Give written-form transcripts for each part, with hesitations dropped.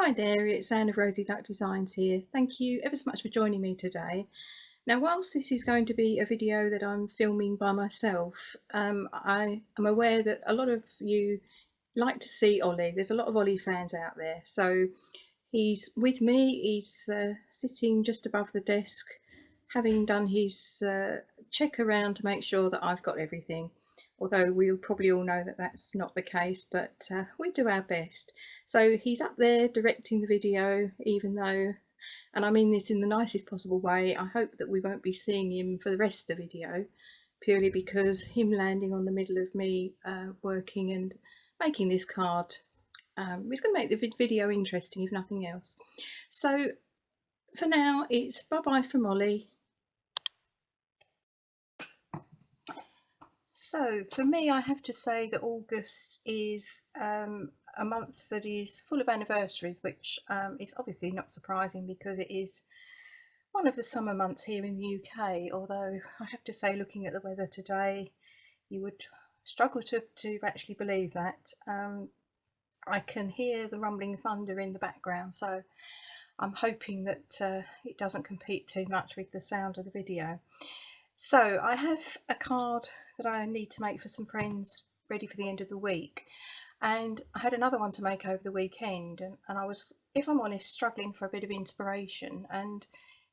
Hi there, it's Anne of Rosie Duck Designs here. Thank you ever so much for joining me today. Now, whilst this is going to be a video that I'm filming by myself, I am aware that a lot of you like to see Ollie. There's a lot of Ollie fans out there. So he's with me, he's sitting just above the desk, having done his check around to make sure that I've got everything. Although we'll probably all know that that's not the case, but we do our best. So he's up there directing the video, even though, and I mean this in the nicest possible way, I hope that we won't be seeing him for the rest of the video, purely because him landing on the middle of me working and making this card is going to make the video interesting, if nothing else. So for now, it's bye-bye from Ollie. So for me, I have to say that August is a month that is full of anniversaries, which is obviously not surprising because it is one of the summer months here in the UK. Although I have to say, looking at the weather today, you would struggle to actually believe that. I can hear the rumbling thunder in the background, so I'm hoping that it doesn't compete too much with the sound of the video. So I have a card that I need to make for some friends ready for the end of the week, and I had another one to make over the weekend, and I was, if I'm honest, struggling for a bit of inspiration, and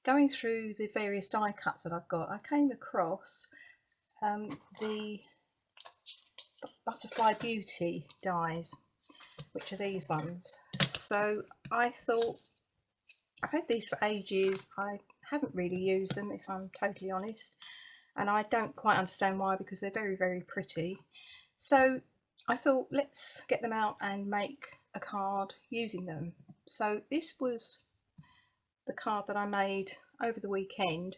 going through the various die cuts that I've got, I came across the Butterfly Beauty dies, which are these ones. So I thought, I've had these for ages, I haven't really used them if I'm totally honest, and I don't quite understand why, because they're very, very pretty. So I thought, let's get them out and make a card using them. So this was the card that I made over the weekend,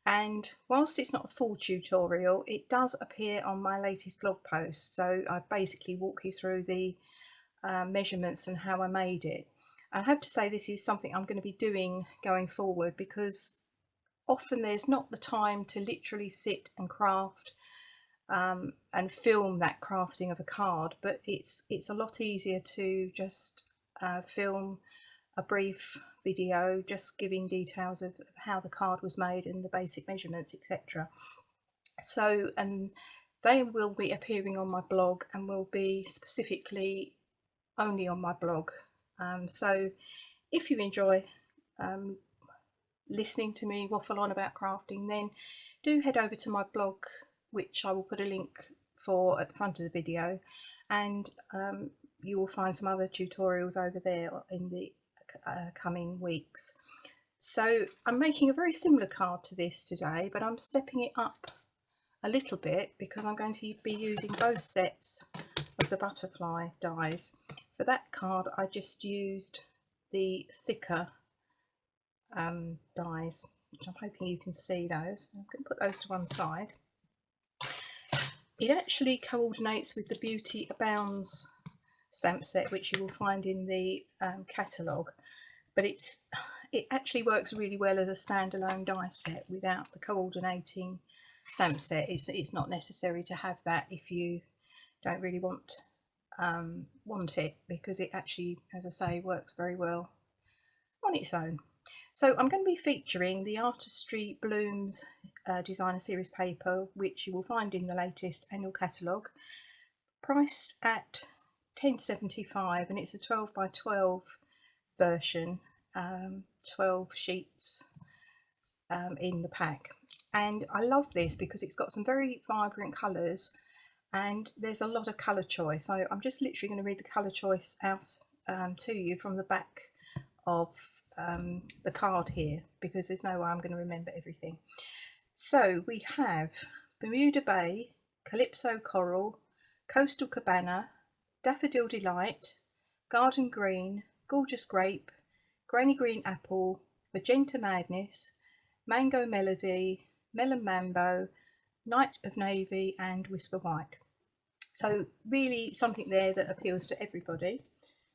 and whilst it's not a full tutorial, it does appear on my latest blog post. So I basically walk you through the measurements and how I made it. I have to say, this is something I'm going to be doing going forward, because often there's not the time to literally sit and craft and film that crafting of a card, but it's a lot easier to just film a brief video just giving details of how the card was made and the basic measurements, etc. So, and they will be appearing on my blog and will be specifically only on my blog. So if you enjoy listening to me waffle on about crafting, then do head over to my blog, which I will put a link for at the front of the video, and you will find some other tutorials over there in the coming weeks. So I'm making a very similar card to this today, but I'm stepping it up a little bit because I'm going to be using both sets of the butterfly dies. For that card, I just used the thicker dies, which I'm hoping you can see those. I'm going to put those to one side. It actually coordinates with the Beauty Abounds stamp set, which you will find in the catalogue, but it actually works really well as a standalone die set without the coordinating stamp set. It's not necessary to have that if you don't really want it, because it actually, as I say, works very well on its own. So I'm going to be featuring the Artistry Blooms designer series paper, which you will find in the latest annual catalogue, priced at £10.75, and it's a 12 by 12 version, 12 sheets in the pack. And I love this because it's got some very vibrant colours and there's a lot of colour choice. So I'm just literally going to read the colour choice out to you from the back of the card here, because there's no way I'm going to remember everything. So we have Bermuda Bay, Calypso Coral, Coastal Cabana, Daffodil Delight, Garden Green, Gorgeous Grape, Granny Green Apple, Magenta Madness, Mango Melody, Melon Mambo, Night of Navy and Whisper White. So really something there that appeals to everybody.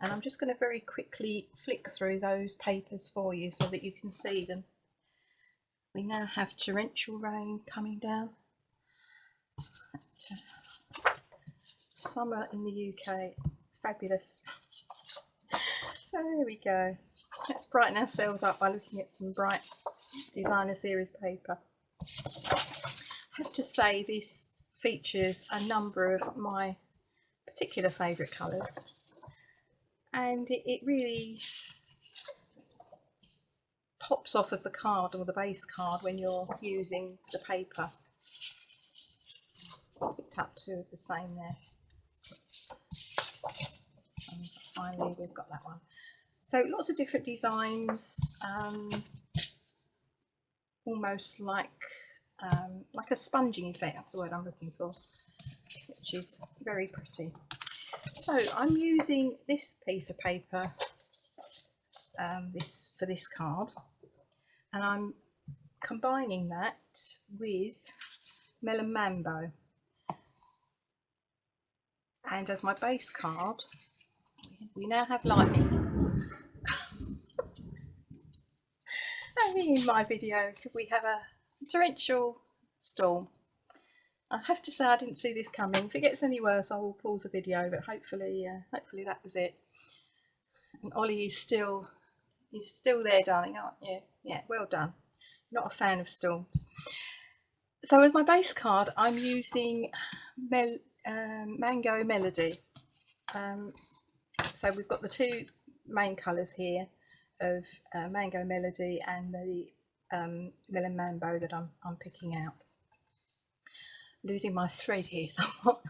And I'm just going to very quickly flick through those papers for you so that you can see them. We now have torrential rain coming down. Summer in the UK, fabulous. So there we go. Let's brighten ourselves up by looking at some bright designer series paper. I have to say this features a number of my particular favourite colours, and it really pops off of the card or the base card when you're using the paper. Picked up two of the same there, and finally we've got that one. So lots of different designs, almost like a sponging effect, that's the word I'm looking for, which is very pretty. So I'm using this piece of paper for this card, and I'm combining that with Melon Mambo, and as my base card we now have lightning. Only in my video could we have a torrential storm. I have to say I didn't see this coming. If it gets any worse I will pause the video, but hopefully that was it. And Ollie is still there, darling, aren't you? Yeah, well done. Not a fan of storms. So as my base card I'm using Mango Melody. So we've got the two main colours here of Mango Melody and the Melon Mambo that I'm picking out. Losing my thread here somewhat.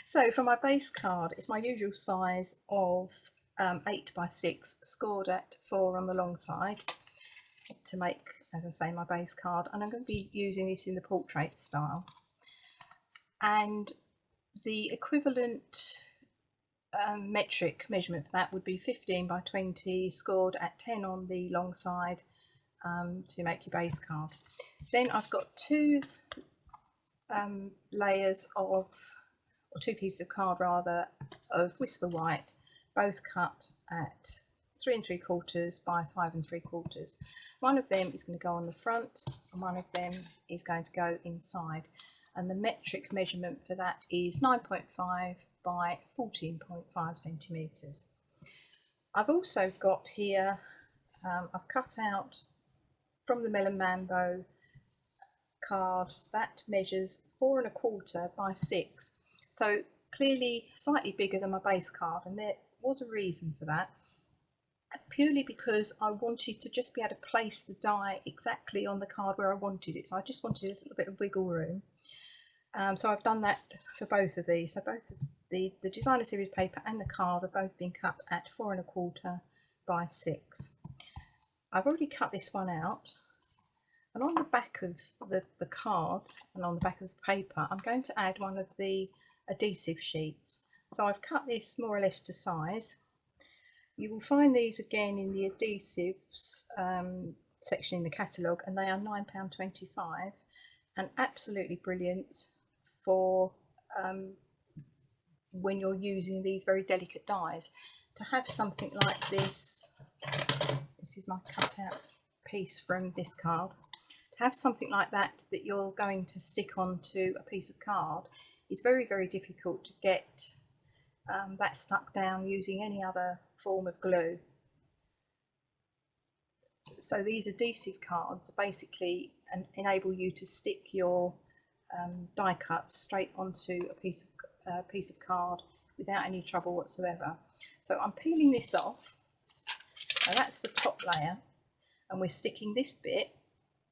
So for my base card, it's my usual size of 8 by 6, scored at 4 on the long side to make, as I say, my base card, and I'm going to be using this in the portrait style. And the equivalent metric measurement for that would be 15 by 20, scored at 10 on the long side to make your base card. Then I've got two layers of, or two pieces of card rather, of Whisper White, both cut at 3 3/4 by 5 3/4. One of them is going to go on the front and one of them is going to go inside, and the metric measurement for that is 9.5 by 14.5 centimetres. I've also got here, I've cut out from the Melon Mambo card that measures 4 1/4 by 6, so clearly slightly bigger than my base card, and there was a reason for that, purely because I wanted to just be able to place the die exactly on the card where I wanted it, so I just wanted a little bit of wiggle room. So I've done that for both of these. So both the designer series paper and the card have both been cut at 4 1/4 by 6. I've already cut this one out, and on the back of the card and on the back of the paper I'm going to add one of the adhesive sheets. So I've cut this more or less to size. You will find these again in the adhesives section in the catalogue, and they are £9.25, and absolutely brilliant for when you're using these very delicate dies. To have something like this, this is my cutout piece from this card, to have something like that that you're going to stick onto a piece of card is very, very difficult to get that stuck down using any other form of glue. So these adhesive cards basically enable you to stick your die cuts straight onto a piece of card without any trouble whatsoever. So I'm peeling this off. Now that's the top layer, and we're sticking this bit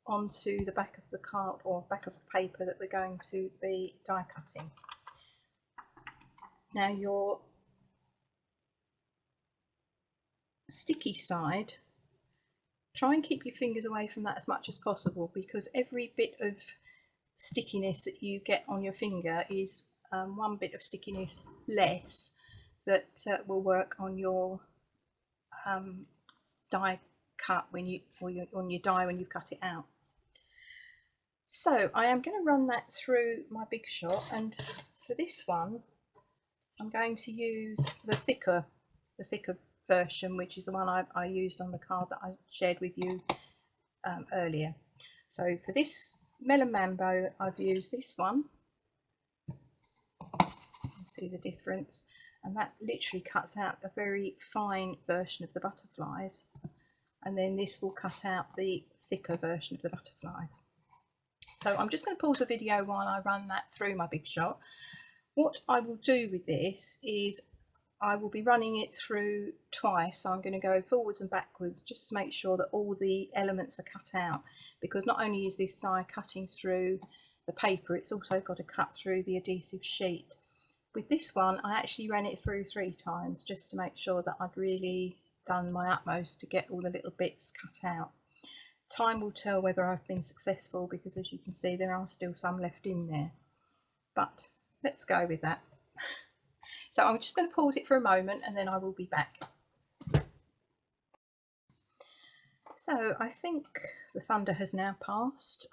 onto the back of the card or back of the paper that we're going to be die cutting. Now your sticky side, try and keep your fingers away from that as much as possible, because every bit of stickiness that you get on your finger is one bit of stickiness less that will work on your die cut when you, on your die when you cut it out. So I am going to run that through my Big Shot, and for this one I'm going to use the thicker version, which is the one I used on the card that I shared with you earlier. So for this Melon Mambo I've used this one, you see the difference, and that literally cuts out a very fine version of the butterflies, and then this will cut out the thicker version of the butterflies. So I'm just going to pause the video while I run that through my Big Shot. What I will do with this is I will be running it through twice. So I'm going to go forwards and backwards just to make sure that all the elements are cut out, because not only is this die cutting through the paper, it's also got to cut through the adhesive sheet. With this one, I actually ran it through 3 times just to make sure that I'd really done my utmost to get all the little bits cut out. Time will tell whether I've been successful, because as you can see there are still some left in there, but let's go with that. So I'm just going to pause it for a moment and then I will be back. So I think the thunder has now passed.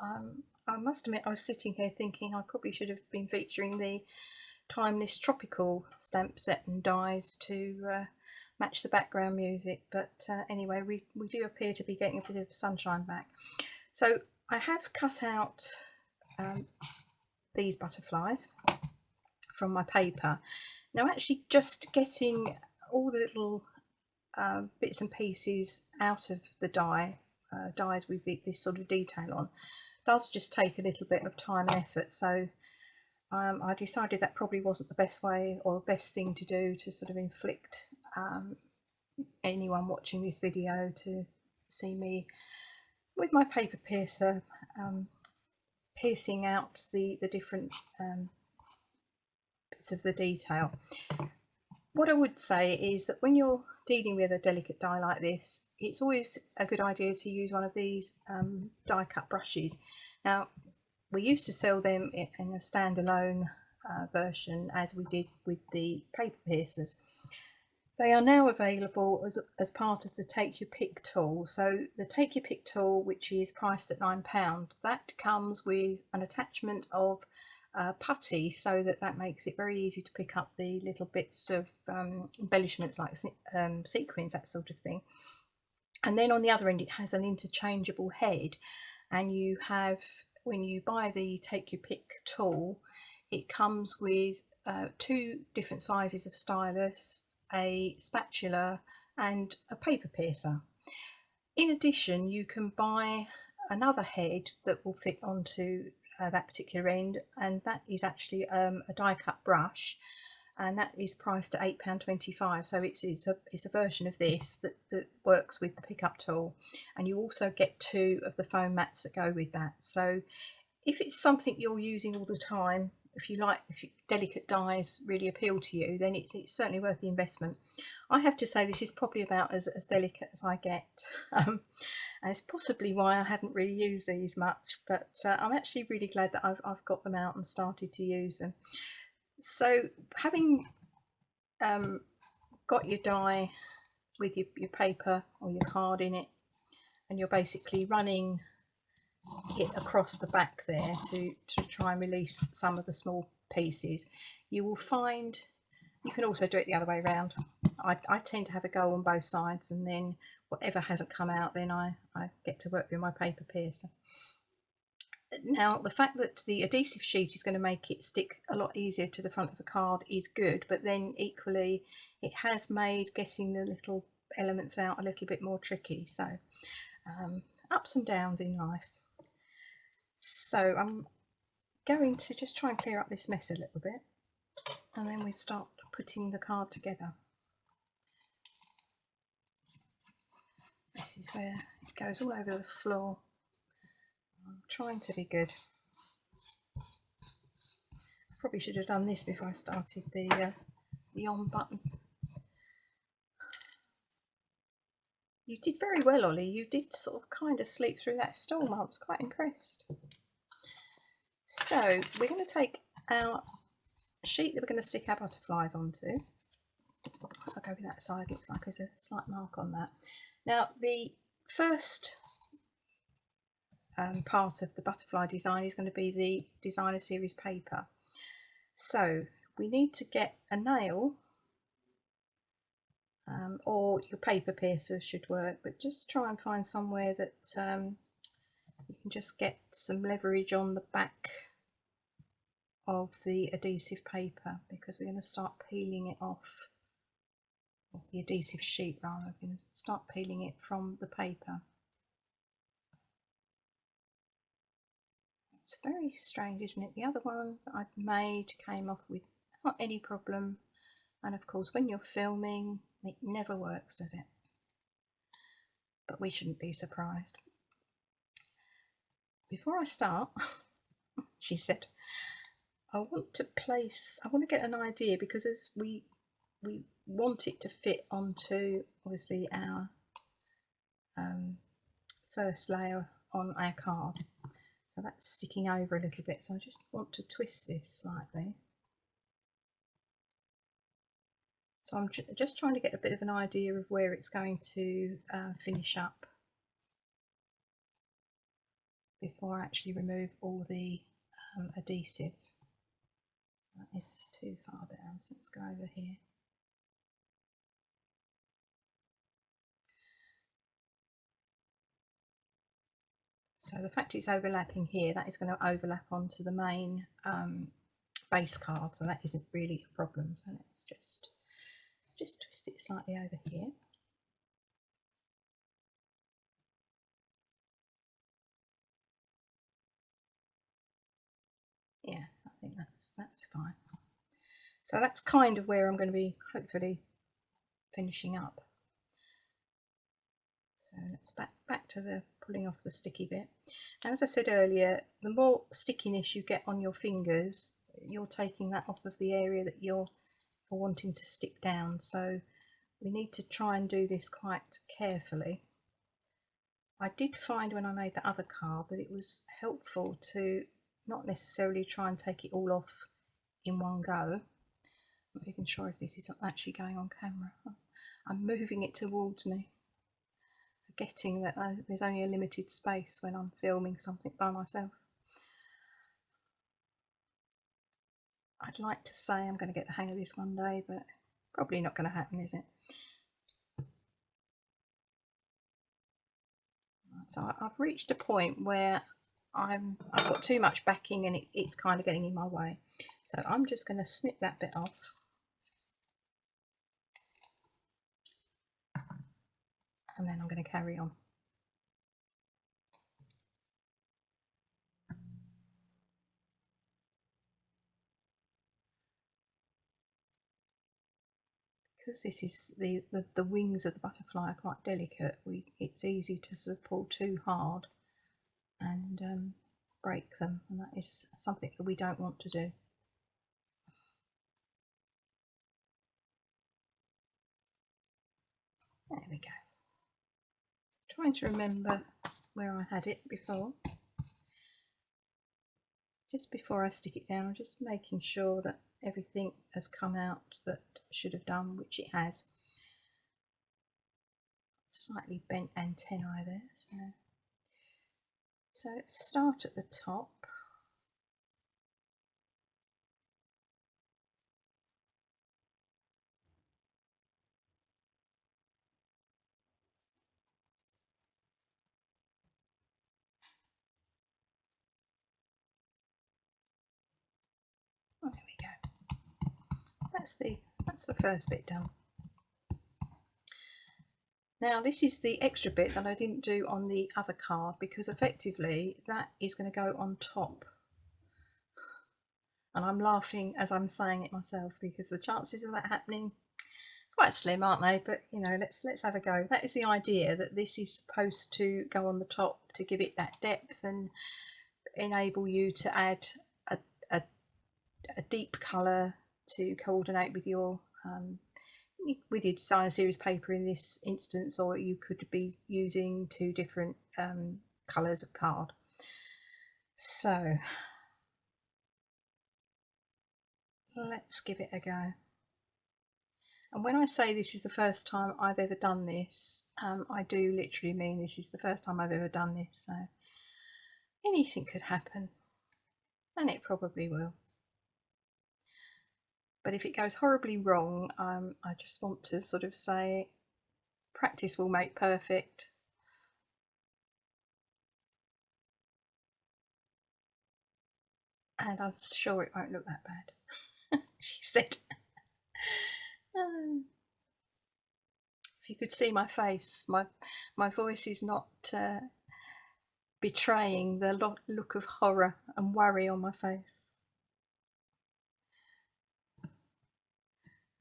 I must admit I was sitting here thinking I probably should have been featuring the Timeless Tropical stamp set and dies to match the background music, but anyway, we do appear to be getting a bit of sunshine back. So I have cut out these butterflies from my paper. Now actually just getting all the little bits and pieces out of the dies with this sort of detail on does just take a little bit of time and effort, so I decided that probably wasn't the best way or best thing to do to sort of inflict anyone watching this video to see me with my paper piercer piercing out the different bits of the detail. What I would say is that when you're dealing with a delicate die like this, it's always a good idea to use one of these die cut brushes. Now we used to sell them in a standalone version, as we did with the paper piercers. They are now available as part of the Take Your Pick tool. So the Take Your Pick tool, which is priced at £9, that comes with an attachment of putty, so that makes it very easy to pick up the little bits of embellishments like sequins, that sort of thing. And then on the other end it has an interchangeable head, and you have, when you buy the Take Your Pick tool, it comes with 2 different sizes of stylus, a spatula and a paper piercer. In addition, you can buy another head that will fit onto that particular end, and that is actually a die cut brush, and that is priced at £8.25. So it's a version of this that works with the pickup tool, and you also get 2 of the foam mats that go with that. So if it's something you're using all the time, if delicate dies really appeal to you, then it's certainly worth the investment. I have to say this is probably about as delicate as I get, and it's possibly why I haven't really used these much, but I'm actually really glad that I've got them out and started to use them. So having got your die with your paper or your card in it, and you're basically running it across the back there to try and release some of the small pieces, you will find you can also do it the other way around. I tend to have a go on both sides, and then whatever hasn't come out, then I get to work with my paper piercer. Now the fact that the adhesive sheet is going to make it stick a lot easier to the front of the card is good, but then equally it has made getting the little elements out a little bit more tricky. So ups and downs in life. So I'm going to just try and clear up this mess a little bit, and then we start putting the card together. This is where it goes all over the floor. I'm trying to be good. I probably should have done this before I started the on button. You did very well, Ollie. You did sort of kind of sleep through that storm. I was quite impressed. So we're going to take our sheet that we're going to stick our butterflies onto. I'll go with that side. Looks like there's a slight mark on that. Now the first part of the butterfly design is going to be the designer series paper. So we need to get a nail, or your paper piercer should work, but just try and find somewhere that you can just get some leverage on the back of the adhesive paper, because we're going to start peeling it off, or the adhesive sheet rather, we're going to start peeling it from the paper. It's very strange, isn't it? The other one that I've made came off without any problem, and of course when you're filming it never works, does it? But we shouldn't be surprised. Before I start, she said, I want to get an idea, because as we want it to fit onto obviously our first layer on our card. So that's sticking over a little bit, so I just want to twist this slightly. So I'm just trying to get a bit of an idea of where it's going to finish up before I actually remove all the adhesive. That is too far down, so let's go over here. So the fact it's overlapping here, that is going to overlap onto the main base card, so that isn't really a problem. So let's just twist it slightly over here. Yeah, I think that's fine. So that's kind of where I'm going to be hopefully finishing up. So let's back to the pulling off the sticky bit. Now, as I said earlier, the more stickiness you get on your fingers, you're taking that off of the area that you're wanting to stick down. So we need to try and do this quite carefully. I did find when I made the other card that it was helpful to not necessarily try and take it all off in one go. I'm not even sure if this is actually going on camera. I'm moving it towards me, forgetting that there's only a limited space when I'm filming something by myself. I'd like to say I'm going to get the hang of this one day, but probably not going to happen, is it? So I've reached a point where I've got too much backing and it's kind of getting in my way. So I'm just going to snip that bit off. And then I'm going to carry on. Because this is the wings of the butterfly are quite delicate, it's easy to sort of pull too hard and break them, and that is something that we don't want to do. There we go. Trying to remember where I had it before. Just before I stick it down, I'm just making sure that everything has come out that should have done, which it has. Slightly bent antennae there, so let's start at the top. Oh, there we go. That's the first bit done. Now this is the extra bit that I didn't do on the other card, because effectively that is going to go on top. And I'm laughing as I'm saying it myself, because the chances of that happening quite slim, aren't they? But you know, let's have a go. That is the idea, that this is supposed to go on the top to give it that depth and enable you to add a deep colour to coordinate with your design series paper in this instance, or you could be using two different colours of card. So let's give it a go. And when I say this is the first time I've ever done this, I do literally mean this is the first time I've ever done this, so anything could happen, and it probably will. But if it goes horribly wrong, I just want to sort of say practice will make perfect. and I'm sure it won't look that bad. She said. If you could see my face, my voice is not betraying the look of horror and worry on my face.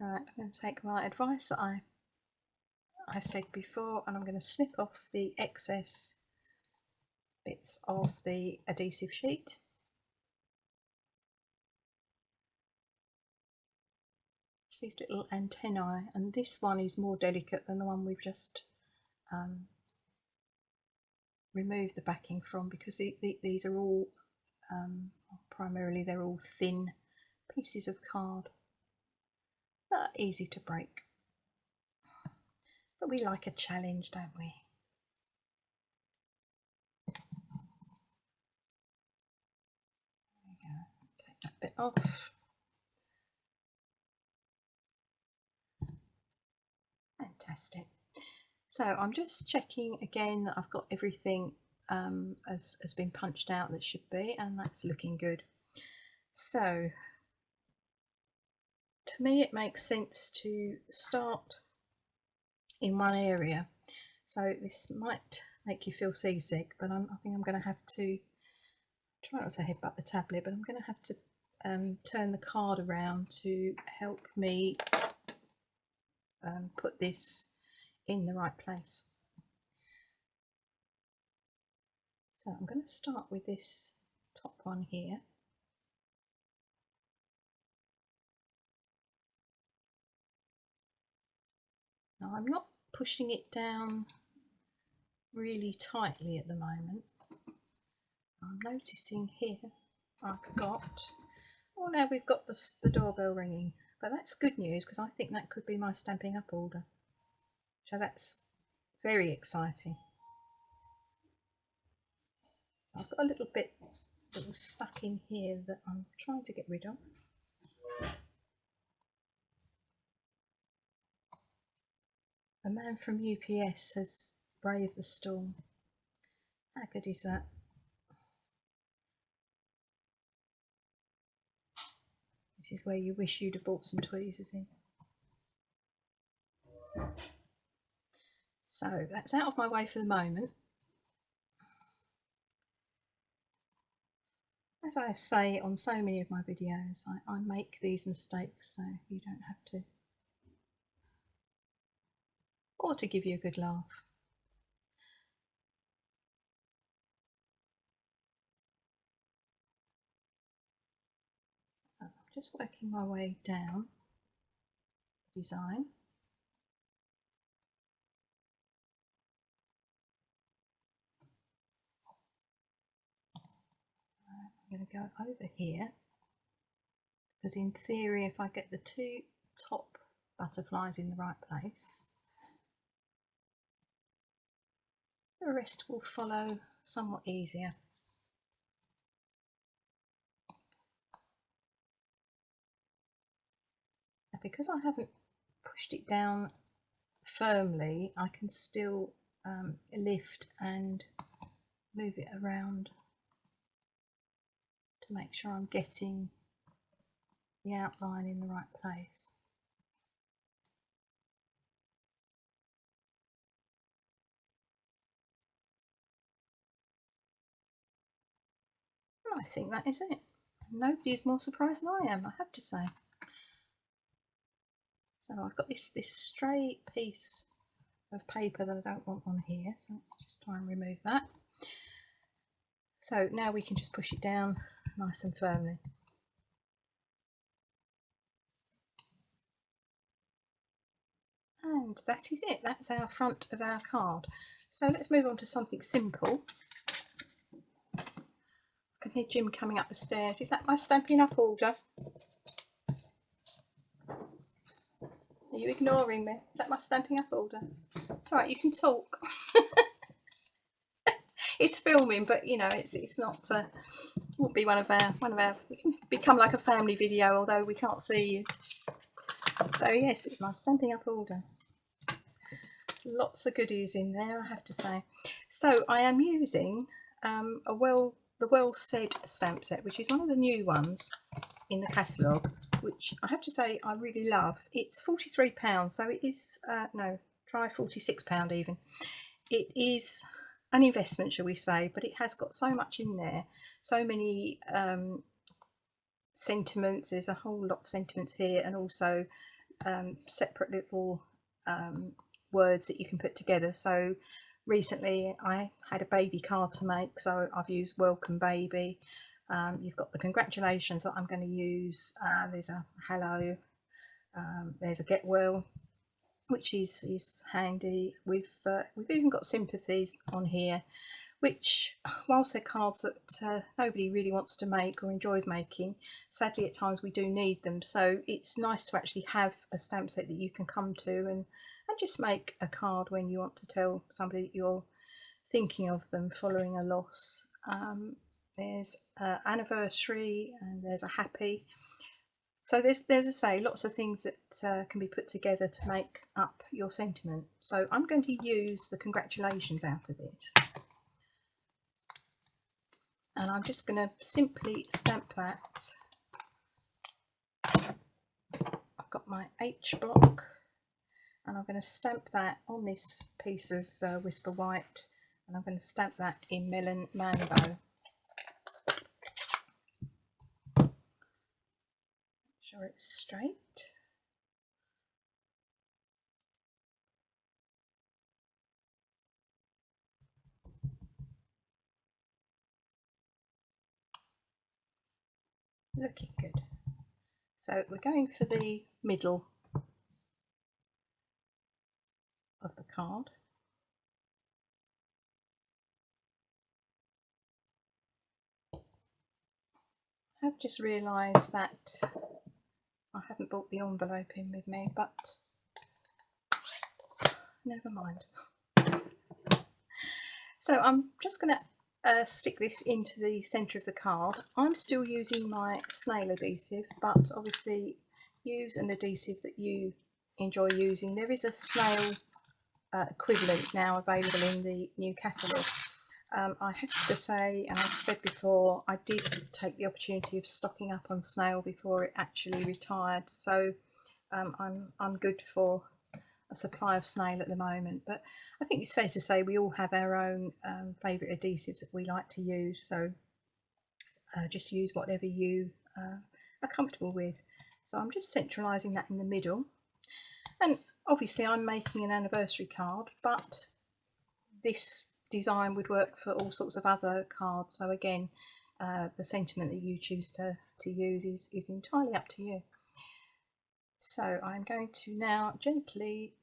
Right, I'm going to take my advice that I said before, and I'm going to snip off the excess bits of the adhesive sheet. It's these little antennae, and this one is more delicate than the one we've just removed the backing from, because these are all primarily they're all thin pieces of card that are easy to break. But we like a challenge, don't we? There we go. Take that bit off. Fantastic. So I'm just checking again that I've got everything has been punched out that should be, and that's looking good. So to me it makes sense to start in one area. So this might make you feel seasick, but I think I'm going to have to try not to headbutt the tablet, but I'm going to have to turn the card around to help me put this in the right place. So I'm going to start with this top one here. Now I'm not pushing it down really tightly at the moment. I'm noticing here I've got, oh, now we've got the doorbell ringing, but that's good news because I think that could be my Stampin' Up order. So that's very exciting. I've got a little bit that was stuck in here that I'm trying to get rid of. The man from UPS has braved the storm. How good is that? This is where you wish you'd have bought some tweezers in. So that's out of my way for the moment. As I say on so many of my videos, I make these mistakes so you don't have to, or to give you a good laugh. I'm just working my way down the design. I'm going to go over here, because in theory if I get the two top butterflies in the right place, the rest will follow somewhat easier. Now, because I haven't pushed it down firmly, I can still lift and move it around to make sure I'm getting the outline in the right place. And I think that is it. Nobody's more surprised than I am, I have to say. So I've got this stray piece of paper that I don't want on here, so let's just try and remove that. So now we can just push it down nice and firmly. And that is it, that's our front of our card. So let's move on to something simple. I can hear Jim coming up the stairs. Is that my Stampin' Up order? Are you ignoring me? Is that my Stampin' Up order? It's alright, you can talk. It's filming, but you know, it's not won't be one of our it can become like a family video, although we can't see you. So yes, it's my Stampin' Up order. Lots of goodies in there, I have to say. So I am using a well the Well Said stamp set, which is one of the new ones in the catalogue, which I have to say I really love. It's £43, so it is, no, try £46 even. It is an investment, shall we say, but it has got so much in there, so many sentiments. There's a whole lot of sentiments here, and also separate little words that you can put together. So recently I had a baby card to make, so I've used welcome baby. You've got the congratulations that I'm going to use. There's a hello, there's a get well, which is handy. We've even got sympathies on here, which, whilst they're cards that nobody really wants to make or enjoys making, sadly at times we do need them. So it's nice to actually have a stamp set that you can come to and just make a card when you want to tell somebody that you're thinking of them following a loss. There's anniversary, and there's a happy. So there's, as I say, lots of things that can be put together to make up your sentiment. So I'm going to use the congratulations out of this. And I'm just going to simply stamp that. I've got my H block, and I'm going to stamp that on this piece of Whisper White, and I'm going to stamp that in Melon Mambo. Make sure it's straight. Looking good. So we're going for the middle of the card. I've just realised that I haven't brought the envelope in with me, but never mind. So I'm just going to stick this into the centre of the card. I'm still using my snail adhesive, but obviously use an adhesive that you enjoy using. There is a snail equivalent now available in the new catalogue. I have to say, and I've said before, I did take the opportunity of stocking up on snail before it actually retired, so I'm good for a supply of snail at the moment. But I think it's fair to say we all have our own favourite adhesives that we like to use, so just use whatever you are comfortable with. So I'm just centralising that in the middle, and obviously I'm making an anniversary card, but this design would work for all sorts of other cards, so again the sentiment that you choose to use is entirely up to you. So I'm going to now gently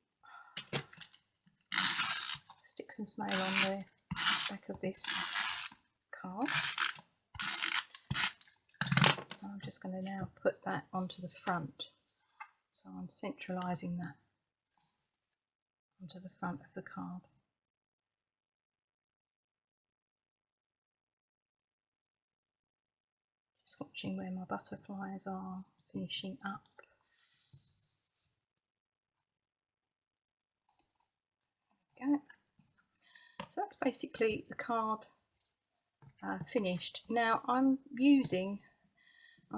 stick some snail on the back of this card. I'm just going to now put that onto the front, so I'm centralising that onto the front of the card. Just watching where my butterflies are finishing up. There we go. So that's basically the card finished. Now I'm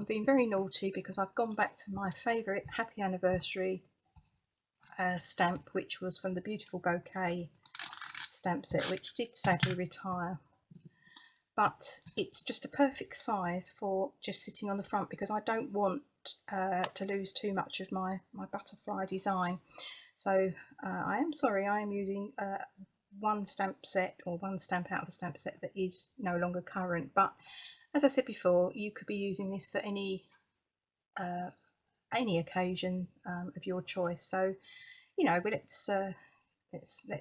being very naughty because I've gone back to my favourite Happy Anniversary stamp, which was from the Beautiful Bouquet stamp set, which did sadly retire, but it's just a perfect size for just sitting on the front because I don't want to lose too much of my butterfly design. So I am sorry, I am using one stamp set, or one stamp out of a stamp set that is no longer current, but as I said before, you could be using this for any occasion of your choice. So you know, but let's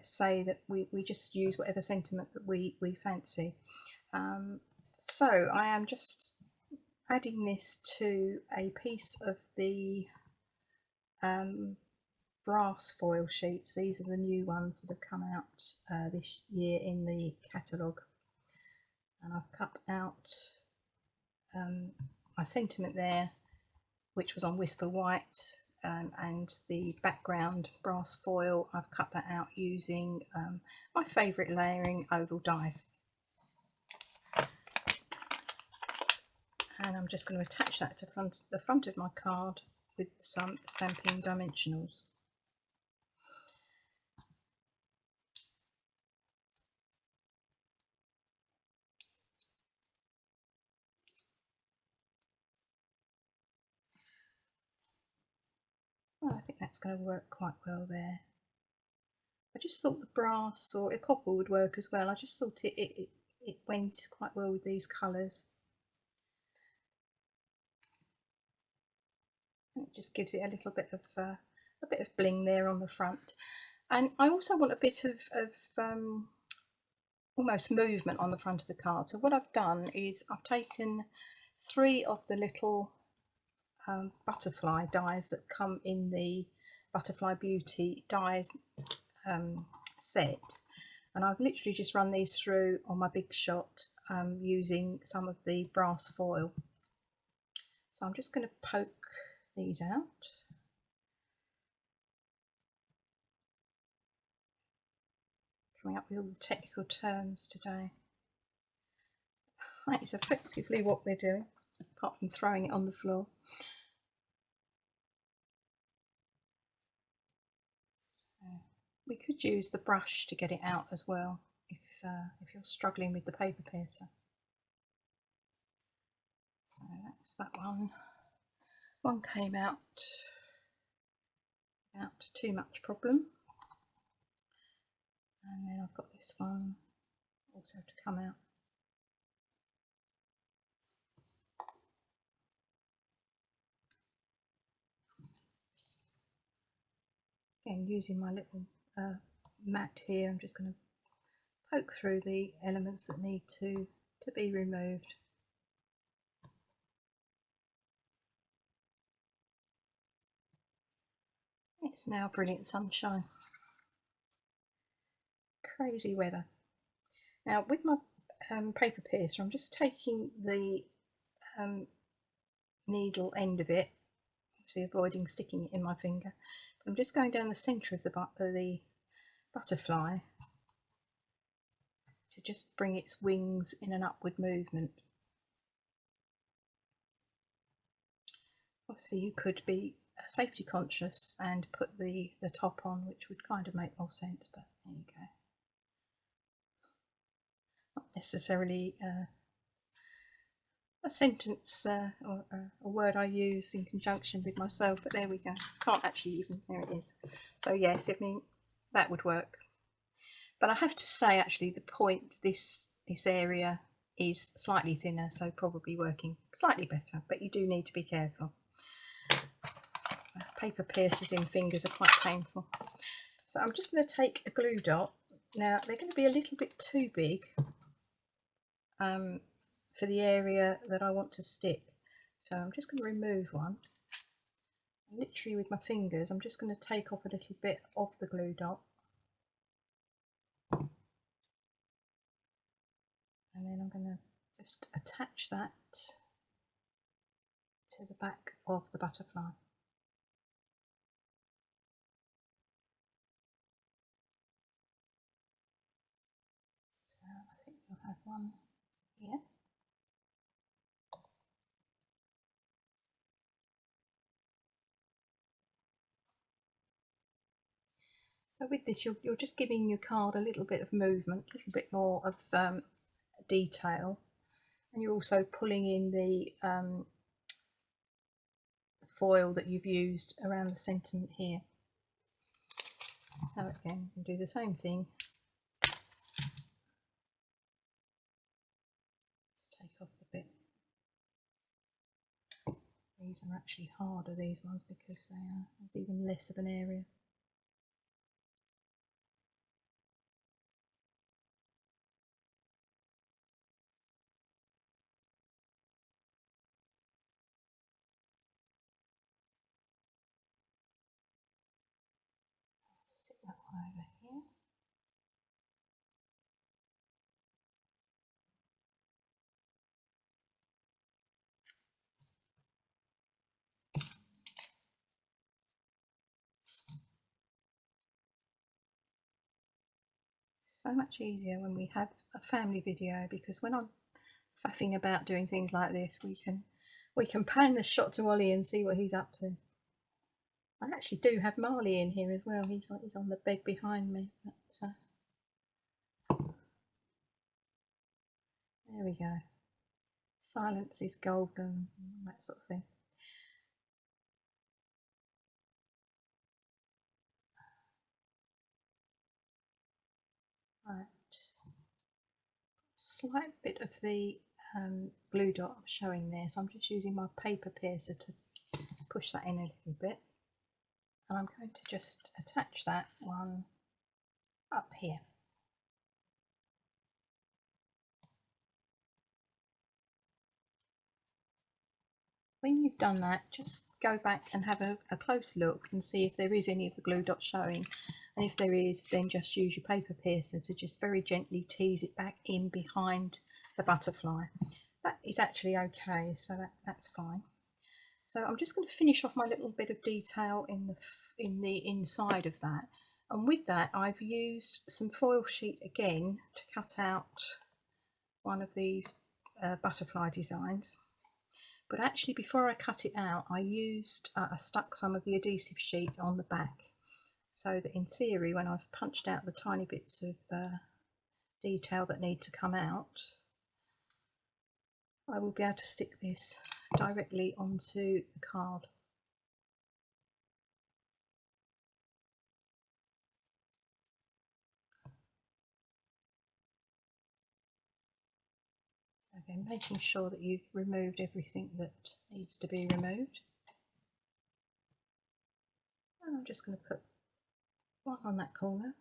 say that we just use whatever sentiment that we fancy. So I am just adding this to a piece of the brass foil sheets. These are the new ones that have come out this year in the catalogue, and I've cut out my sentiment there, which was on Whisper White, and the background brass foil, I've cut that out using my favourite layering oval dies. and I'm just going to attach that to the front of my card with some Stampin' dimensionals. Well, I think that's going to work quite well there. I just thought the brass or a copper would work as well. I just thought it went quite well with these colours. It just gives it a little bit of bling there on the front, and I also want a bit of almost movement on the front of the card. So what I've done is I've taken 3 of the little butterfly dies that come in the Butterfly Beauty dies set, and I've literally just run these through on my Big Shot using some of the brass foil. So I'm just going to poke these out. Coming up with all the technical terms today. That is effectively what we're doing, apart from throwing it on the floor. So we could use the brush to get it out as well if you're struggling with the paper piercer. So that's that one. One came out without too much problem, and then I've got this one also to come out. Again, using my little mat here, I'm just going to poke through the elements that need to be removed. It's now brilliant sunshine. Crazy weather. Now with my paper piercer, I'm just taking the needle end of it, obviously avoiding sticking it in my finger. I'm just going down the centre of the butterfly to just bring its wings in an upward movement. Obviously you could be safety conscious and put the top on, which would kind of make more sense, but there you go. Not necessarily a sentence or a word I use in conjunction with myself, but there we go. Can't actually even, there it is. So yes, I mean that would work. But I have to say, actually, the point, this area is slightly thinner, so probably working slightly better, but you do need to be careful. Paper piercers in fingers are quite painful. So I'm just going to take a glue dot. Now they're going to be a little bit too big for the area that I want to stick, so I'm just going to remove one. Literally with my fingers, I'm just going to take off a little bit of the glue dot, and then I'm going to just attach that to the back of the butterfly. So I think we'll have one here. So with this, you're just giving your card a little bit of movement, a little bit more of detail, and you're also pulling in the foil that you've used around the sentiment here. So again, you can do the same thing. Just take off the bit. These are actually harder, these ones, because there's even less of an area. Stick that one over here. So much easier when we have a family video, because when I'm faffing about doing things like this, we can We can pan the shot to Ollie and see what he's up to. I actually do have Marley in here as well. He's on the bed behind me. But, there we go. Silence is golden, that sort of thing. Right. Slight bit of the glue dot showing there, so I'm just using my paper piercer to push that in a little bit. And I'm going to just attach that one up here. When you've done that, just go back and have a close look and see if there is any of the glue dot showing, and if there is, then just use your paper piercer to just very gently tease it back in behind the butterfly. That is actually okay, so that's fine. So I'm just going to finish off my little bit of detail in the inside of that, and with that I've used some foil sheet again to cut out one of these butterfly designs. But actually, before I cut it out, I stuck some of the adhesive sheet on the back, so that in theory, when I've punched out the tiny bits of detail that need to come out, I will be able to stick this directly onto the card. Again, making sure that you've removed everything that needs to be removed. And I'm just going to put one on that corner.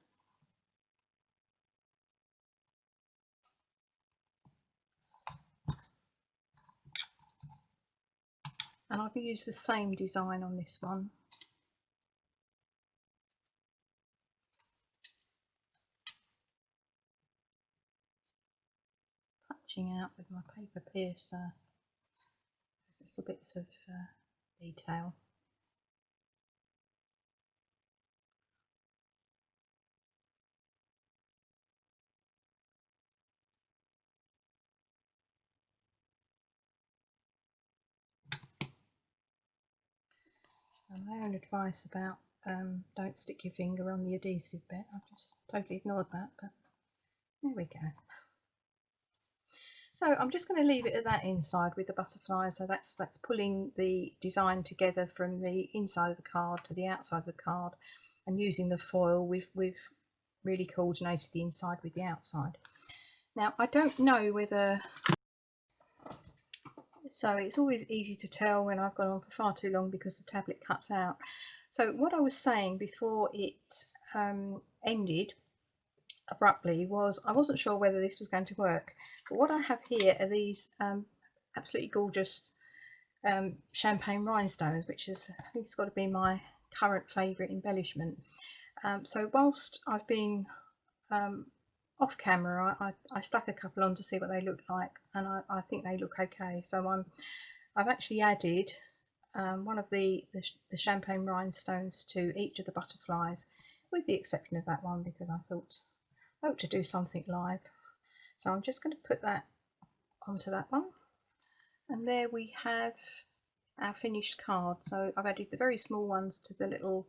And I've used the same design on this one. Punching out with my paper piercer little bits of detail. And my own advice about don't stick your finger on the adhesive bit, I've just totally ignored that, but there we go. So I'm just going to leave it at that inside with the butterfly. So that's pulling the design together from the inside of the card to the outside of the card, and using the foil, we've really coordinated the inside with the outside. Now I don't know whether, so it's always easy to tell when I've gone on for far too long because the tablet cuts out. So what I was saying before it ended abruptly was I wasn't sure whether this was going to work, but what I have here are these absolutely gorgeous champagne rhinestones, which is, I think it's got to be my current favourite embellishment. So whilst I've been off camera, I stuck a couple on to see what they look like, and I think they look okay. So I've actually added one of the champagne rhinestones to each of the butterflies, with the exception of that one, because I thought I ought to do something live. So I'm just going to put that onto that one, and there we have our finished card. So I've added the very small ones to the little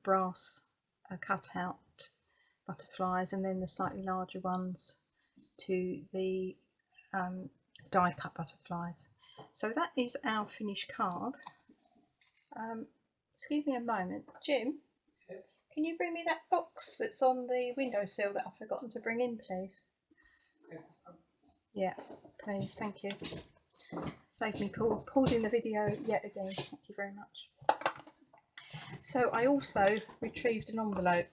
brass cutout butterflies, and then the slightly larger ones to the die cut butterflies. So that is our finished card. Excuse me a moment, Jim. Yes. Can you bring me that box that's on the windowsill that I've forgotten to bring in, please? Yeah, please, thank you. Saved me pausing the video yet again. Thank you very much. So I also retrieved an envelope,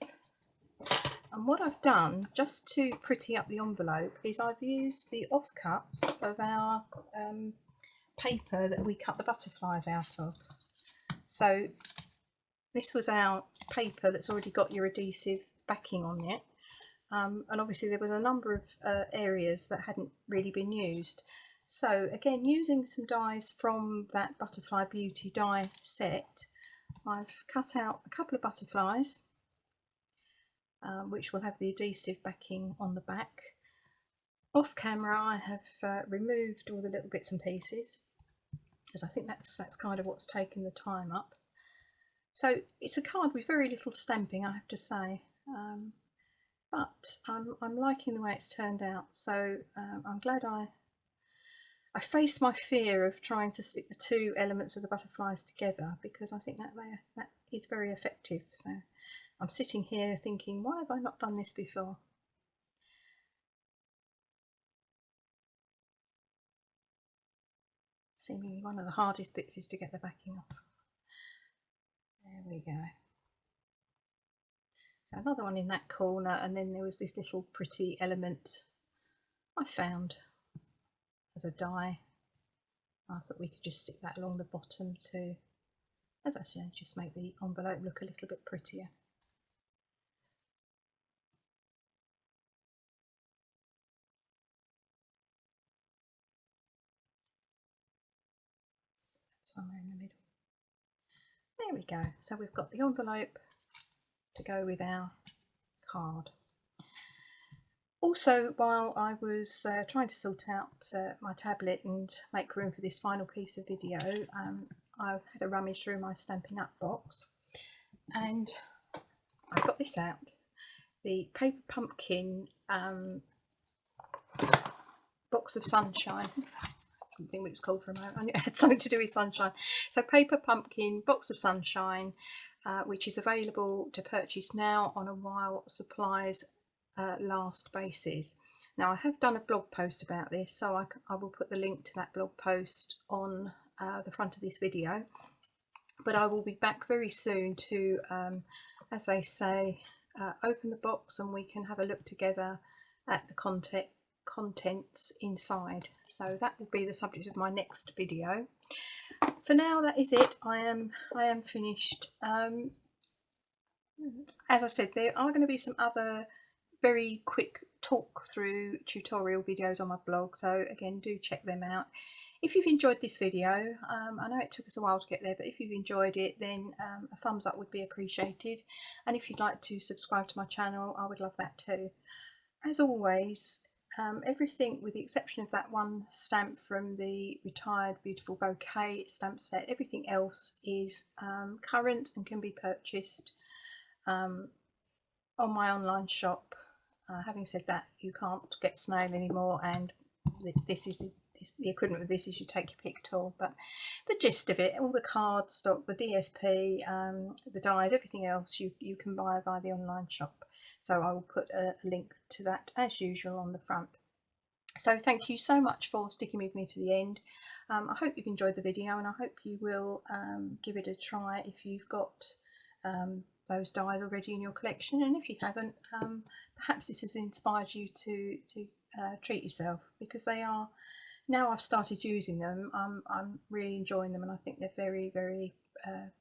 and what I've done just to pretty up the envelope is I've used the offcuts of our paper that we cut the butterflies out of. So this was our paper that's already got your adhesive backing on it, and obviously there was a number of areas that hadn't really been used. So again, using some dies from that Butterfly Beauty die set, I've cut out a couple of butterflies which will have the adhesive backing on the back. Off camera I have removed all the little bits and pieces, because I think that's kind of what's taken the time up. So it's a card with very little stamping, I have to say, but I'm liking the way it's turned out. So I'm glad I faced my fear of trying to stick the two elements of the butterflies together, because I think that is very effective. So I'm sitting here thinking, why have I not done this before? Seemingly one of the hardest bits is to get the backing off. There we go. So another one in that corner, and then there was this little pretty element I found as a die. I thought we could just stick that along the bottom too, as actually just make the envelope look a little bit prettier. Somewhere in the middle. There we go. So we've got the envelope to go with our card. Also, while I was trying to sort out my tablet and make room for this final piece of video, I had a rummage through my Stampin' Up box, and I got this out, the Paper Pumpkin box of sunshine. I didn't think what it was called for a moment. I knew it had something to do with sunshine. So Paper Pumpkin box of sunshine, which is available to purchase now on a while supplies last basis. Now I have done a blog post about this, so I will put the link to that blog post on the front of this video, but I will be back very soon to, as they say, open the box and we can have a look together at the contents inside. So that will be the subject of my next video. For now, that is it. I am finished. As I said, there are going to be some other very quick talk through tutorial videos on my blog, so again, do check them out. If you've enjoyed this video, I know it took us a while to get there, but if you've enjoyed it, then a thumbs up would be appreciated, and if you'd like to subscribe to my channel, I would love that too. As always, everything with the exception of that one stamp from the Retired Beautiful Bouquet stamp set, everything else is current and can be purchased on my online shop. Having said that, you can't get snail anymore, and this is the equivalent of this is you take your pick tool, but the gist of it, all the cardstock, the DSP, the dies, everything else you can buy via the online shop. So I will put a link to that as usual on the front. So thank you so much for sticking with me to the end. I hope you've enjoyed the video, and I hope you will give it a try if you've got those dies already in your collection, and if you haven't, perhaps this has inspired you to treat yourself, because they are, now I've started using them, I'm really enjoying them, and I think they're very, very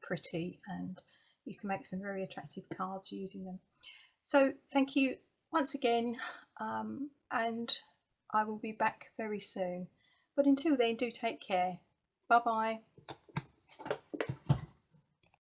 pretty, and you can make some very attractive cards using them. So thank you once again, and I will be back very soon, but until then, do take care. Bye bye.